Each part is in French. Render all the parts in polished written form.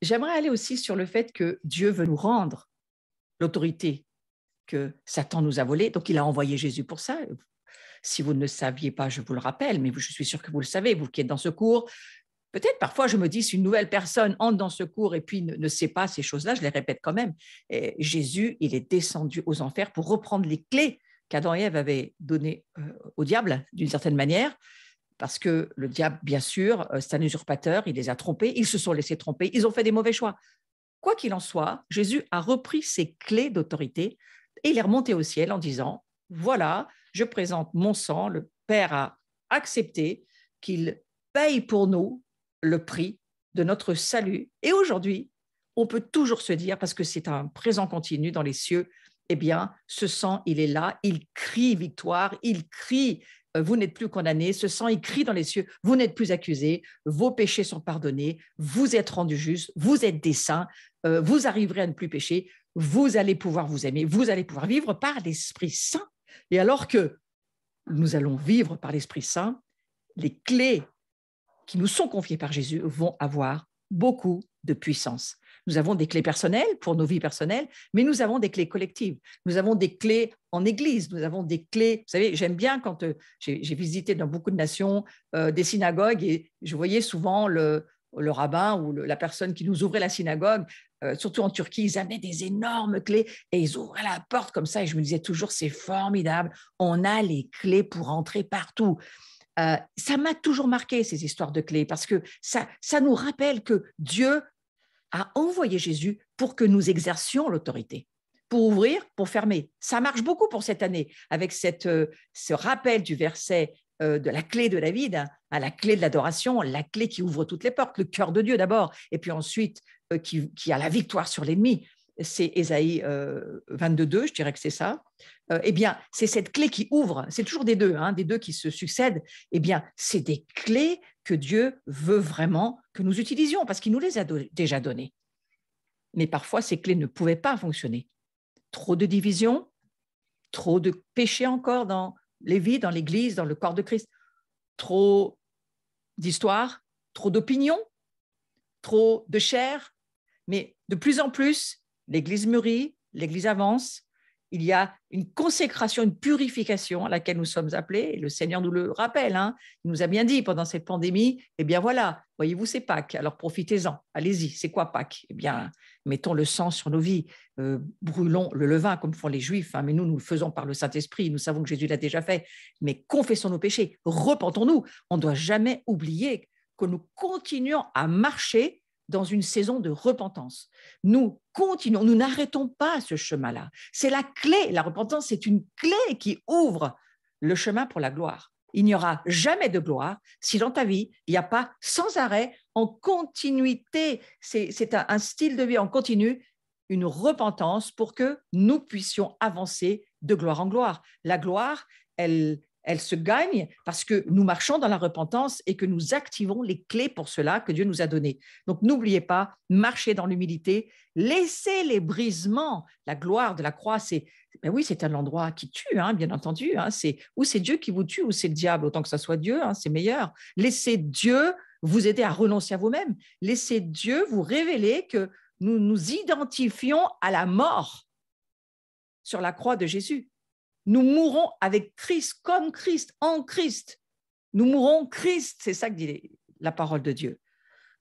j'aimerais aller aussi sur le fait que Dieu veut nous rendre l'autorité que Satan nous a volée. Donc, il a envoyé Jésus pour ça. Si vous ne le saviez pas, je vous le rappelle, mais je suis sûre que vous le savez, vous qui êtes dans ce cours. Peut-être parfois, je me dis, si une nouvelle personne entre dans ce cours et puis ne sait pas ces choses-là, je les répète quand même. Et Jésus, il est descendu aux enfers pour reprendre les clés qu'Adam et Ève avaient données au diable, d'une certaine manière, parce que le diable, bien sûr, c'est un usurpateur, il les a trompés, ils se sont laissés tromper, ils ont fait des mauvais choix. Quoi qu'il en soit, Jésus a repris ses clés d'autorité et il est remonté au ciel en disant, voilà, je présente mon sang, le Père a accepté qu'il paye pour nous le prix de notre salut. Et aujourd'hui, on peut toujours se dire, parce que c'est un présent continu dans les cieux, eh bien, ce sang, il est là, il crie victoire, il crie vous n'êtes plus condamnés, ce sang, il crie dans les cieux, vous n'êtes plus accusés, vos péchés sont pardonnés, vous êtes rendus justes, vous êtes des saints, vous arriverez à ne plus pécher, vous allez pouvoir vous aimer, vous allez pouvoir vivre par l'Esprit Saint. Et alors que nous allons vivre par l'Esprit Saint, les clés qui nous sont confiées par Jésus vont avoir beaucoup de puissance. Nous avons des clés personnelles pour nos vies personnelles, mais nous avons des clés collectives. Nous avons des clés en Église, nous avons des clés. Vous savez, j'aime bien quand j'ai visité dans beaucoup de nations des synagogues et je voyais souvent le rabbin ou la personne qui nous ouvrait la synagogue, surtout en Turquie, ils avaient des énormes clés et ils ouvraient la porte comme ça et je me disais toujours, c'est formidable, on a les clés pour entrer partout. Ça m'a toujours marqué ces histoires de clés parce que ça nous rappelle que Dieu a envoyé Jésus pour que nous exercions l'autorité, pour ouvrir, pour fermer. Ça marche beaucoup pour cette année avec ce rappel du verset de la clé de David, hein, à la clé de l'adoration, la clé qui ouvre toutes les portes, le cœur de Dieu d'abord, et puis ensuite qui a la victoire sur l'ennemi. C'est Ésaïe 22, je dirais que c'est ça. Eh bien, c'est cette clé qui ouvre, c'est toujours des deux qui se succèdent. Eh bien, c'est des clés que Dieu veut vraiment que nous utilisions parce qu'il nous les a déjà données. Mais parfois, ces clés ne pouvaient pas fonctionner. Trop de division, trop de péché encore dans les vies, dans l'Église, dans le corps de Christ, trop d'histoires, trop d'opinions, trop de chair. Mais de plus en plus, l'Église mûrit, l'Église avance, il y a une consécration, une purification à laquelle nous sommes appelés, et le Seigneur nous le rappelle, hein, il nous a bien dit pendant cette pandémie, eh bien voilà, voyez-vous, c'est Pâques, alors profitez-en, allez-y, c'est quoi Pâques? Eh bien, mettons le sang sur nos vies, brûlons le levain comme font les Juifs, hein, mais nous le faisons par le Saint-Esprit, nous savons que Jésus l'a déjà fait, mais confessons nos péchés, repentons-nous, on ne doit jamais oublier que nous continuons à marcher dans une saison de repentance. Nous continuons, nous n'arrêtons pas ce chemin-là. C'est la clé, la repentance, c'est une clé qui ouvre le chemin pour la gloire. Il n'y aura jamais de gloire si dans ta vie, il n'y a pas sans arrêt, en continuité, c'est un style de vie en continu, une repentance pour que nous puissions avancer de gloire en gloire. La gloire, elle se gagne parce que nous marchons dans la repentance et que nous activons les clés pour cela que Dieu nous a données. Donc, n'oubliez pas, marchez dans l'humilité, laissez les brisements, la gloire de la croix, oui, c'est un endroit qui tue, hein, bien entendu. Hein, ou c'est Dieu qui vous tue ou c'est le diable, autant que ça soit Dieu, hein, c'est meilleur. Laissez Dieu vous aider à renoncer à vous-même. Laissez Dieu vous révéler que nous nous identifions à la mort sur la croix de Jésus. Nous mourrons avec Christ, comme Christ, en Christ. Nous mourrons Christ, c'est ça que dit la parole de Dieu.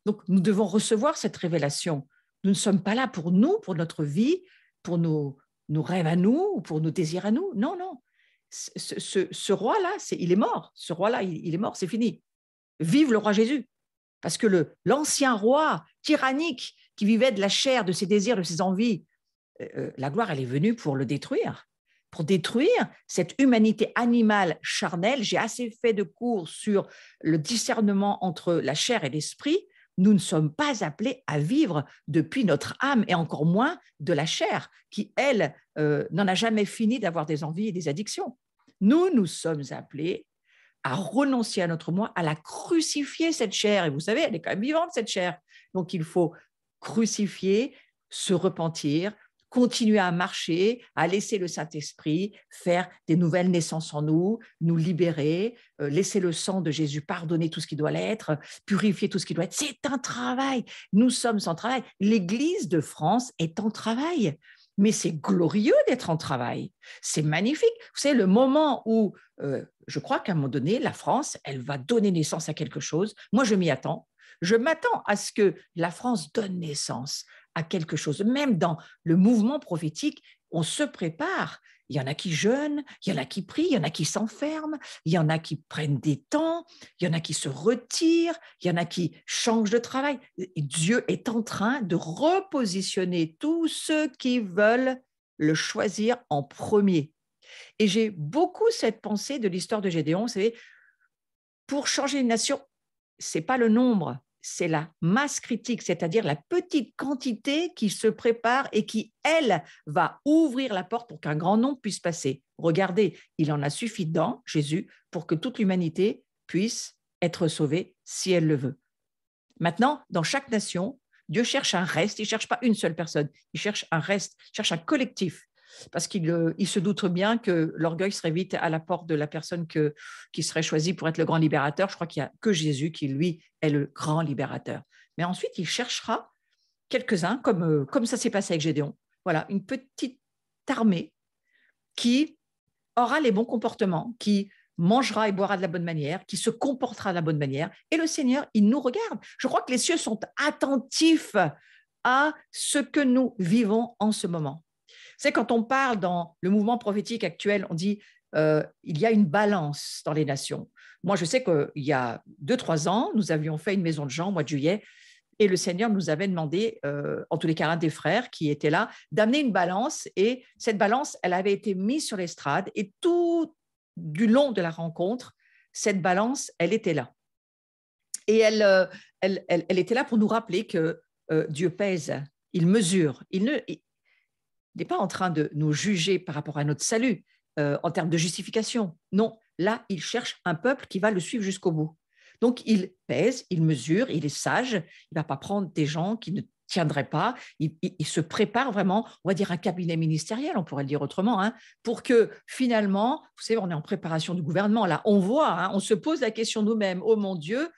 Donc, nous devons recevoir cette révélation. Nous ne sommes pas là pour nous, pour notre vie, pour nos rêves à nous, ou pour nos désirs à nous. Non, non. Ce roi-là, il est mort. Ce roi-là, il est mort, c'est fini. Vive le roi Jésus. Parce que l'ancien roi tyrannique qui vivait de la chair, de ses désirs, de ses envies, la gloire, elle est venue pour le détruire. Pour détruire cette humanité animale charnelle. J'ai assez fait de cours sur le discernement entre la chair et l'esprit. Nous ne sommes pas appelés à vivre depuis notre âme et encore moins de la chair qui, elle, n'en a jamais fini d'avoir des envies et des addictions. Nous sommes appelés à renoncer à notre moi, à la crucifier, cette chair. Et vous savez, elle est quand même vivante, cette chair. Donc, il faut crucifier, se repentir, continuer à marcher, à laisser le Saint-Esprit faire des nouvelles naissances en nous, nous libérer, laisser le sang de Jésus pardonner tout ce qui doit l'être, purifier tout ce qui doit être. C'est un travail. Nous sommes en travail. L'Église de France est en travail. Mais c'est glorieux d'être en travail. C'est magnifique. Vous savez, le moment où, je crois qu'à un moment donné, la France, elle va donner naissance à quelque chose. Moi, je m'y attends. Je m'attends à ce que la France donne naissance à quelque chose. Même dans le mouvement prophétique, on se prépare. Il y en a qui jeûnent, il y en a qui prient, il y en a qui s'enferment, il y en a qui prennent des temps, il y en a qui se retirent, il y en a qui changent de travail. Et Dieu est en train de repositionner tous ceux qui veulent le choisir en premier. Et j'ai beaucoup cette pensée de l'histoire de Gédéon. Vous savez, pour changer une nation, ce n'est pas le nombre, c'est la masse critique, c'est-à-dire la petite quantité qui se prépare et qui, elle, va ouvrir la porte pour qu'un grand nombre puisse passer. Regardez, il en a suffi dans Jésus pour que toute l'humanité puisse être sauvée si elle le veut. Maintenant, dans chaque nation, Dieu cherche un reste, il ne cherche pas une seule personne, il cherche un reste, il cherche un collectif. Parce qu'il se doute bien que l'orgueil serait vite à la porte de la personne qui serait choisie pour être le grand libérateur. Je crois qu'il n'y a que Jésus qui, lui, est le grand libérateur. Mais ensuite, il cherchera quelques-uns, comme ça s'est passé avec Gédéon. Voilà, une petite armée qui aura les bons comportements, qui mangera et boira de la bonne manière, qui se comportera de la bonne manière. Et le Seigneur, il nous regarde. Je crois que les cieux sont attentifs à ce que nous vivons en ce moment. C'est quand on parle dans le mouvement prophétique actuel, on dit il y a une balance dans les nations. Moi, je sais qu'il y a 2-3 ans, nous avions fait une maison de Jean au mois de juillet et le Seigneur nous avait demandé, en tous les cas, un des frères qui était là, d'amener une balance. Et cette balance, elle avait été mise sur l'estrade et tout du long de la rencontre, cette balance, elle était là. Et elle était là pour nous rappeler que Dieu pèse, il mesure, il n'est pas en train de nous juger par rapport à notre salut en termes de justification. Non, là, il cherche un peuple qui va le suivre jusqu'au bout. Donc, il pèse, il mesure, il est sage, il ne va pas prendre des gens qui ne tiendraient pas, il se prépare vraiment, on va dire un cabinet ministériel, on pourrait le dire autrement, hein, pour que finalement, vous savez, on est en préparation du gouvernement, là, on voit, hein, on se pose la question nous-mêmes, oh mon Dieu,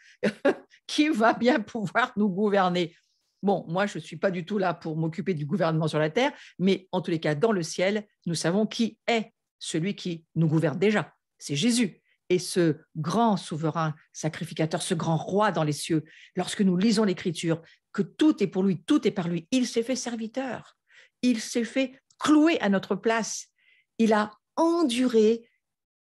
qui va bien pouvoir nous gouverner? Bon, moi, je ne suis pas du tout là pour m'occuper du gouvernement sur la terre, mais en tous les cas, dans le ciel, nous savons qui est celui qui nous gouverne déjà. C'est Jésus. Et ce grand souverain sacrificateur, ce grand roi dans les cieux, lorsque nous lisons l'Écriture, que tout est pour lui, tout est par lui, il s'est fait serviteur, il s'est fait clouer à notre place, il a enduré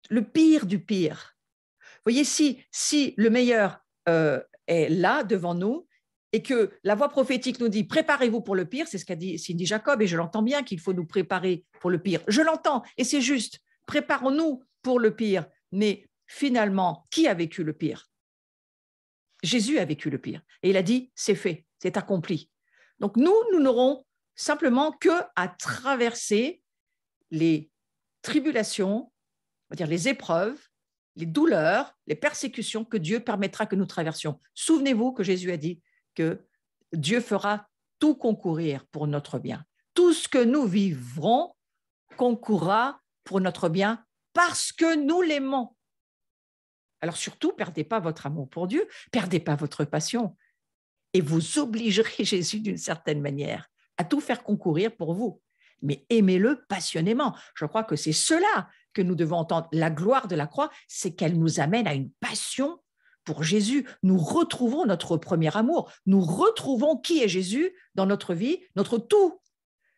le pire du pire. Vous voyez, si le meilleur est là devant nous, et que la voix prophétique nous dit « préparez-vous pour le pire », c'est ce qu'a dit Cindy Jacob, et je l'entends bien qu'il faut nous préparer pour le pire. Je l'entends, et c'est juste, préparons-nous pour le pire. Mais finalement, qui a vécu le pire? Jésus a vécu le pire. Et il a dit « c'est fait, c'est accompli ». Donc nous n'aurons simplement qu'à traverser les tribulations, on va dire les épreuves, les douleurs, les persécutions que Dieu permettra que nous traversions. Souvenez-vous que Jésus a dit que Dieu fera tout concourir pour notre bien. Tout ce que nous vivrons concourra pour notre bien parce que nous l'aimons. Alors surtout, perdez pas votre amour pour Dieu, perdez pas votre passion et vous obligerez Jésus d'une certaine manière à tout faire concourir pour vous. Mais aimez-le passionnément. Je crois que c'est cela que nous devons entendre. La gloire de la croix, c'est qu'elle nous amène à une passion pour Jésus. Nous retrouvons notre premier amour. Nous retrouvons qui est Jésus dans notre vie, notre tout.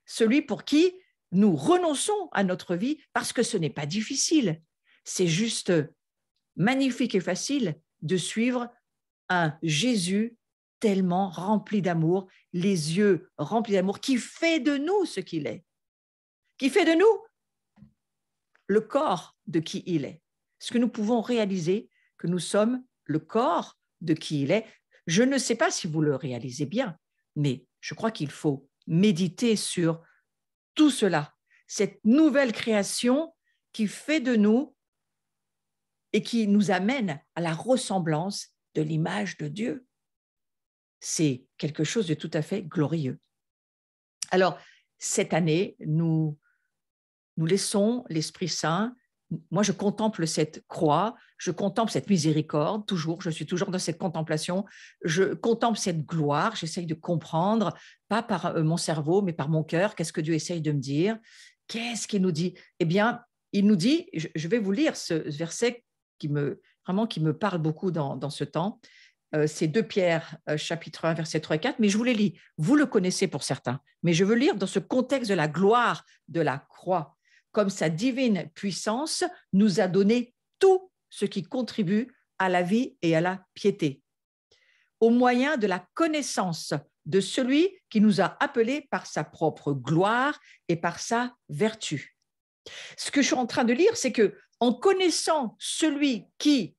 Celui pour qui nous renonçons à notre vie parce que ce n'est pas difficile. C'est juste magnifique et facile de suivre un Jésus tellement rempli d'amour, les yeux remplis d'amour, qui fait de nous ce qu'il est, qui fait de nous le corps de qui il est. Ce que nous pouvons réaliser, que nous sommes le corps de qui il est. Je ne sais pas si vous le réalisez bien, mais je crois qu'il faut méditer sur tout cela, cette nouvelle création qui fait de nous et qui nous amène à la ressemblance de l'image de Dieu. C'est quelque chose de tout à fait glorieux. Alors, cette année, nous laissons l'Esprit Saint. Moi, je contemple cette croix, je contemple cette miséricorde, toujours, je suis toujours dans cette contemplation, je contemple cette gloire, j'essaye de comprendre, pas par mon cerveau, mais par mon cœur, qu'est-ce que Dieu essaye de me dire, qu'est-ce qu'il nous dit? Eh bien, il nous dit, je vais vous lire ce verset qui me parle beaucoup dans ce temps, c'est 2 Pierre, chapitre 1, versets 3 et 4, mais je vous les lis, vous le connaissez pour certains, mais je veux lire dans ce contexte de la gloire de la croix. Comme sa divine puissance nous a donné tout ce qui contribue à la vie et à la piété, au moyen de la connaissance de celui qui nous a appelés par sa propre gloire et par sa vertu. Ce que je suis en train de lire, c'est que en connaissant celui qui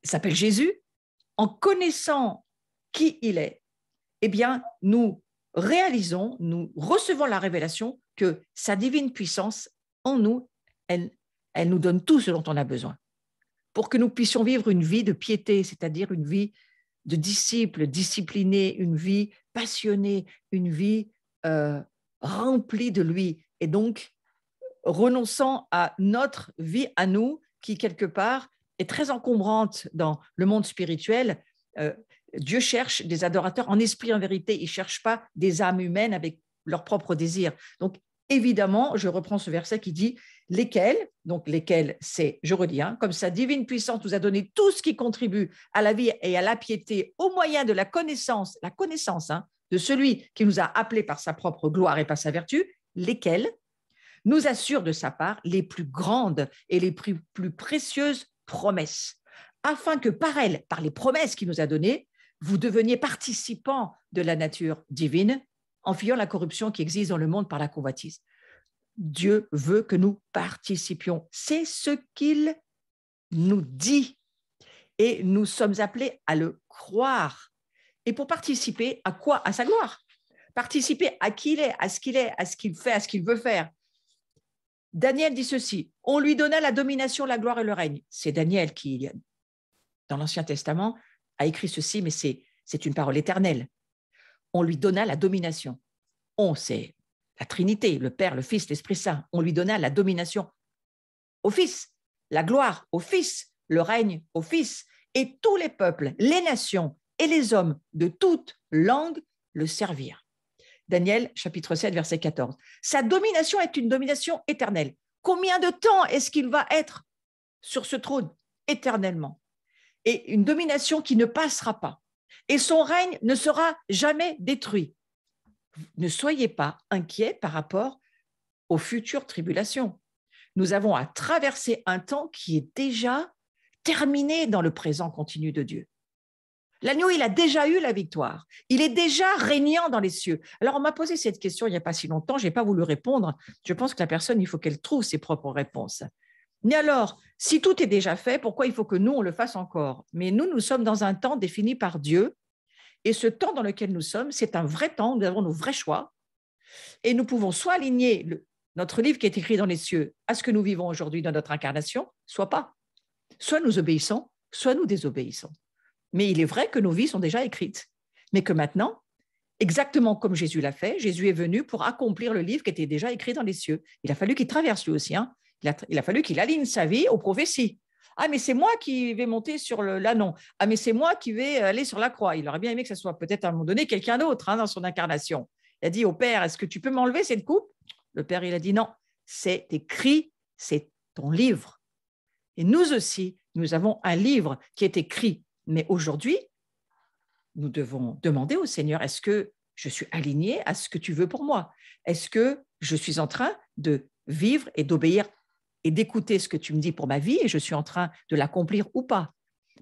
s'appelle Jésus, en connaissant qui il est, eh bien, nous réalisons, nous recevons la révélation que sa divine puissance en nous, elle nous donne tout ce dont on a besoin pour que nous puissions vivre une vie de piété, c'est-à-dire une vie de disciple, discipliné, une vie passionnée, une vie remplie de lui, et donc renonçant à notre vie à nous, qui quelque part est très encombrante dans le monde spirituel. Dieu cherche des adorateurs en esprit, en vérité. Il ne cherche pas des âmes humaines avec leurs propres désirs. Donc, évidemment, je reprends ce verset qui dit « lesquels », donc lesquels, c'est, je redis, comme sa divine puissance nous a donné tout ce qui contribue à la vie et à la piété au moyen de la connaissance de celui qui nous a appelés par sa propre gloire et par sa vertu, lesquels nous assurent de sa part les plus grandes et les plus précieuses promesses, afin que par elles, par les promesses qu'il nous a données, vous deveniez participants de la nature divine en fuyant la corruption qui existe dans le monde par la convoitise. Dieu veut que nous participions. C'est ce qu'il nous dit. Et nous sommes appelés à le croire. Et pour participer à quoi? À sa gloire. Participer à qui il est, à ce qu'il fait, à ce qu'il veut faire. Daniel dit ceci, on lui donna la domination, la gloire et le règne. C'est Daniel qui, dans l'Ancien Testament, a écrit ceci, mais c'est une parole éternelle. On lui donna la domination. On, c'est la Trinité, le Père, le Fils, l'Esprit Saint. On lui donna la domination au Fils, la gloire au Fils, le règne au Fils. Et tous les peuples, les nations et les hommes de toute langue le servirent. Daniel, chapitre 7, verset 14. Sa domination est une domination éternelle. Combien de temps est-ce qu'il va être sur ce trône? Éternellement. Et une domination qui ne passera pas. Et son règne ne sera jamais détruit. Ne soyez pas inquiets par rapport aux futures tribulations. Nous avons à traverser un temps qui est déjà terminé dans le présent continu de Dieu. L'agneau, il a déjà eu la victoire. Il est déjà régnant dans les cieux. Alors, on m'a posé cette question il n'y a pas si longtemps, je n'ai pas voulu répondre. Je pense que la personne, il faut qu'elle trouve ses propres réponses. Mais alors, si tout est déjà fait, pourquoi il faut que nous, on le fasse encore? Mais nous sommes dans un temps défini par Dieu. Et ce temps dans lequel nous sommes, c'est un vrai temps où nous avons nos vrais choix. Et nous pouvons soit aligner notre livre qui est écrit dans les cieux à ce que nous vivons aujourd'hui dans notre incarnation, soit pas. Soit nous obéissons, soit nous désobéissons. Mais il est vrai que nos vies sont déjà écrites. Mais que maintenant, exactement comme Jésus l'a fait, Jésus est venu pour accomplir le livre qui était déjà écrit dans les cieux. Il a fallu qu'il traverse lui aussi. Il a fallu qu'il aligne sa vie aux prophéties. Ah, mais c'est moi qui vais monter sur l'ânon. Ah, mais c'est moi qui vais aller sur la croix. Il aurait bien aimé que ce soit peut-être à un moment donné quelqu'un d'autre dans son incarnation. Il a dit au Père, est-ce que tu peux m'enlever cette coupe? Le Père, il a dit non, c'est écrit, c'est ton livre. Et nous aussi, nous avons un livre qui est écrit. Mais aujourd'hui, nous devons demander au Seigneur, est-ce que je suis aligné à ce que tu veux pour moi? Est-ce que je suis en train de vivre et d'obéir et d'écouter ce que tu me dis pour ma vie et je suis en train de l'accomplir ou pas?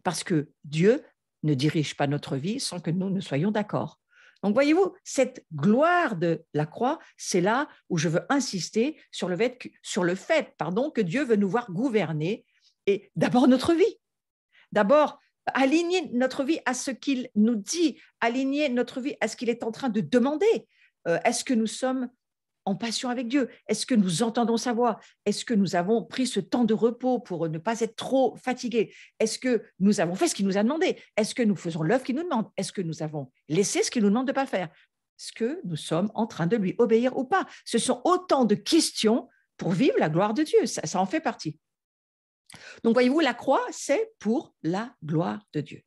Parce que Dieu ne dirige pas notre vie sans que nous ne soyons d'accord. Donc, voyez-vous, cette gloire de la croix, c'est là où je veux insister sur le fait que Dieu veut nous voir gouverner et d'abord notre vie. D'abord, aligner notre vie à ce qu'il nous dit, aligner notre vie à ce qu'il est en train de demander. Est-ce que nous sommes en passion avec Dieu? Est-ce que nous entendons sa voix? Est-ce que nous avons pris ce temps de repos pour ne pas être trop fatigués? Est-ce que nous avons fait ce qu'il nous a demandé? Est-ce que nous faisons l'œuvre qu'il nous demande? Est-ce que nous avons laissé ce qu'il nous demande de ne pas faire? est-ce que nous sommes en train de lui obéir ou pas? Ce sont autant de questions pour vivre la gloire de Dieu, ça en fait partie. Donc, voyez-vous, la croix, c'est pour la gloire de Dieu.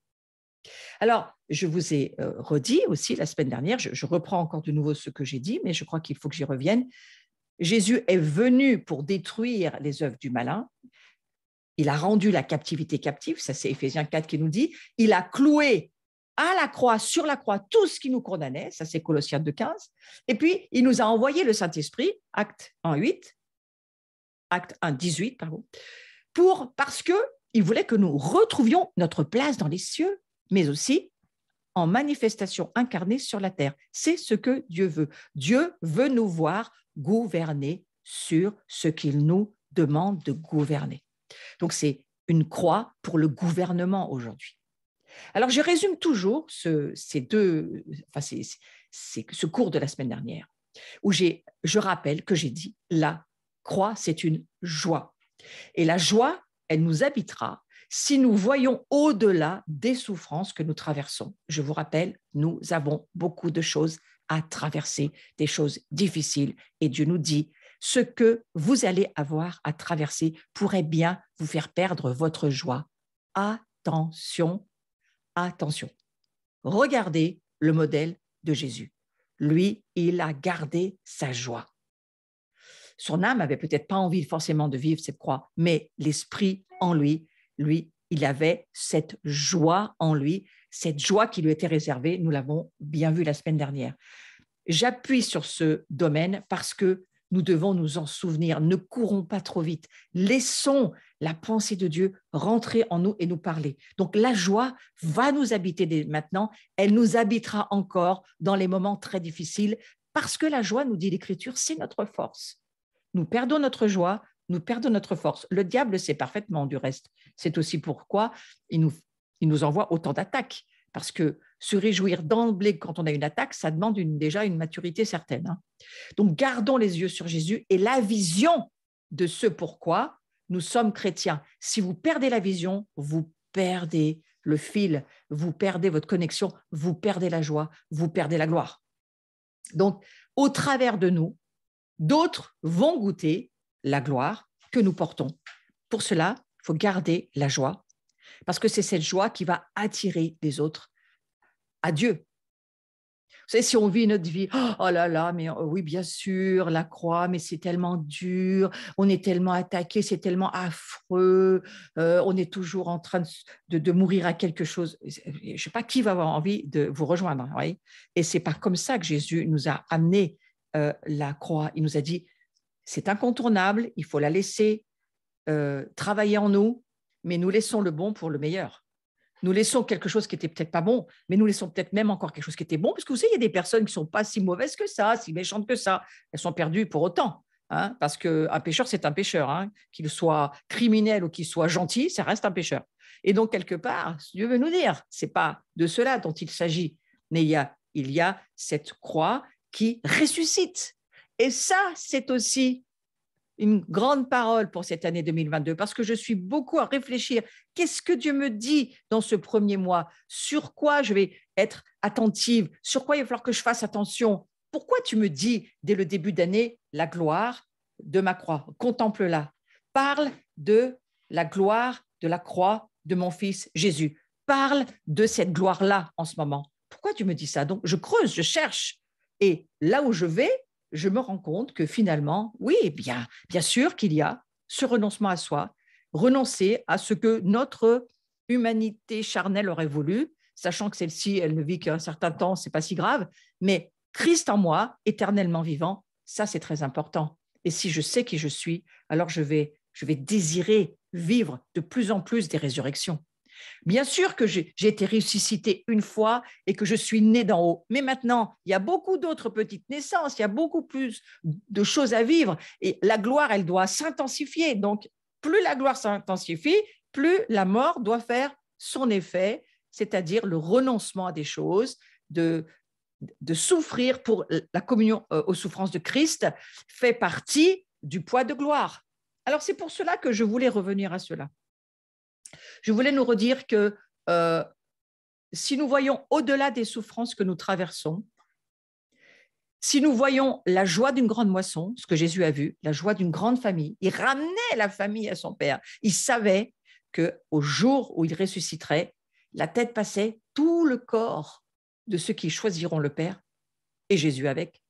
Alors, je vous ai redit aussi la semaine dernière, je reprends encore de nouveau ce que j'ai dit, mais je crois qu'il faut que j'y revienne. Jésus est venu pour détruire les œuvres du malin. Il a rendu la captivité captive, ça c'est Éphésiens 4 qui nous dit. Il a cloué à la croix, sur la croix, tout ce qui nous condamnait, ça c'est Colossiens 2,15. Et puis, il nous a envoyé le Saint-Esprit, Acte 1,8, Acte 1,18, pardon, parce qu'il voulait que nous retrouvions notre place dans les cieux, mais aussi en manifestation incarnée sur la terre. C'est ce que Dieu veut. Dieu veut nous voir gouverner sur ce qu'il nous demande de gouverner. Donc, c'est une croix pour le gouvernement aujourd'hui. Alors, je résume toujours ce cours de la semaine dernière, où je rappelle que j'ai dit, la croix, c'est une joie. Et la joie, elle nous habitera si nous voyons au-delà des souffrances que nous traversons. Je vous rappelle, nous avons beaucoup de choses à traverser, des choses difficiles. Et Dieu nous dit, ce que vous allez avoir à traverser pourrait bien vous faire perdre votre joie. Attention, attention. Regardez le modèle de Jésus. Lui, il a gardé sa joie. Son âme avait peut-être pas envie forcément de vivre cette croix, mais l'esprit en lui, il avait cette joie en lui, cette joie qui lui était réservée. Nous l'avons bien vu la semaine dernière. J'appuie sur ce domaine parce que nous devons nous en souvenir. Ne courons pas trop vite. Laissons la pensée de Dieu rentrer en nous et nous parler. Donc la joie va nous habiter dès maintenant. Elle nous habitera encore dans les moments très difficiles parce que la joie, nous dit l'Écriture, c'est notre force. Nous perdons notre joie, nous perdons notre force. Le diable sait parfaitement du reste. C'est aussi pourquoi il nous envoie autant d'attaques. Parce que se réjouir d'emblée quand on a une attaque, ça demande déjà une maturité certaine. Donc, gardons les yeux sur Jésus et la vision de ce pourquoi nous sommes chrétiens. Si vous perdez la vision, vous perdez le fil, vous perdez votre connexion, vous perdez la joie, vous perdez la gloire. Donc, au travers de nous, d'autres vont goûter la gloire que nous portons. Pour cela, il faut garder la joie, parce que c'est cette joie qui va attirer les autres à Dieu. Vous savez, si on vit notre vie, oh là là, mais oui, bien sûr, la croix, mais c'est tellement dur, on est tellement attaqué, c'est tellement affreux, on est toujours en train de mourir à quelque chose. Je ne sais pas qui va avoir envie de vous rejoindre. Oui. Et ce n'est pas comme ça que Jésus nous a amené la croix. Il nous a dit, c'est incontournable, il faut la laisser travailler en nous, mais nous laissons le bon pour le meilleur. Nous laissons quelque chose qui n'était peut-être pas bon, mais nous laissons peut-être même encore quelque chose qui était bon, parce que vous savez, il y a des personnes qui ne sont pas si mauvaises que ça, si méchantes que ça. Elles sont perdues pour autant, parce qu'un pécheur, c'est un pécheur. Qu'il soit criminel ou qu'il soit gentil, ça reste un pécheur. Et donc, quelque part, Dieu veut nous dire, ce n'est pas de cela dont il s'agit, mais il y a cette croix qui ressuscite. Et ça, c'est aussi une grande parole pour cette année 2022, parce que je suis beaucoup à réfléchir. Qu'est-ce que Dieu me dit dans ce premier mois? Sur quoi je vais être attentive? Sur quoi il va falloir que je fasse attention? Pourquoi tu me dis, dès le début d'année, la gloire de ma croix? Contemple-la. Parle de la gloire de la croix de mon fils Jésus. Parle de cette gloire-là en ce moment. Pourquoi tu me dis ça? Donc, je creuse, je cherche. Et là où je vais, je me rends compte que finalement, oui, bien sûr qu'il y a ce renoncement à soi, renoncer à ce que notre humanité charnelle aurait voulu, sachant que celle-ci, elle ne vit qu'un certain temps, c'est pas si grave, mais Christ en moi, éternellement vivant, ça c'est très important. Et si je sais qui je suis, alors je vais désirer vivre de plus en plus des résurrections. Bien sûr que j'ai été ressuscité une fois et que je suis né d'en haut, mais maintenant, il y a beaucoup d'autres petites naissances, il y a beaucoup plus de choses à vivre et la gloire, elle doit s'intensifier. Donc, plus la gloire s'intensifie, plus la mort doit faire son effet, c'est-à-dire le renoncement à des choses, de souffrir pour la communion aux souffrances de Christ fait partie du poids de gloire. Alors, c'est pour cela que je voulais revenir à cela. Je voulais nous redire que si nous voyons au-delà des souffrances que nous traversons, Si nous voyons la joie d'une grande moisson, ce que Jésus a vu, la joie d'une grande famille, il ramenait la famille à son Père. Il savait qu'au jour où il ressusciterait, la tête passait, tout le corps de ceux qui choisiront le Père, et Jésus avec,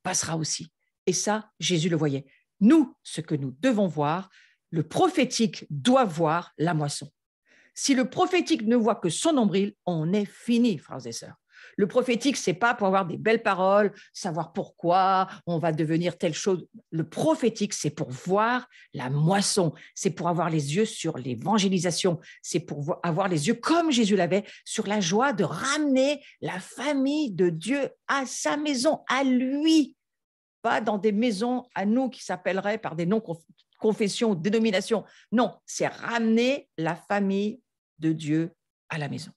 passera aussi. Et ça, Jésus le voyait. Nous, ce que nous devons voir, le prophétique doit voir la moisson. Si le prophétique ne voit que son nombril, on est fini, frères et sœurs. Le prophétique, c'est pas pour avoir des belles paroles, savoir pourquoi on va devenir telle chose. Le prophétique, c'est pour voir la moisson, c'est pour avoir les yeux sur l'évangélisation, c'est pour avoir les yeux comme Jésus l'avait sur la joie de ramener la famille de Dieu à sa maison, à lui, pas dans des maisons à nous qui s'appelleraient par des noms confessions, dénominations. Non, c'est ramener la famille de Dieu à la maison.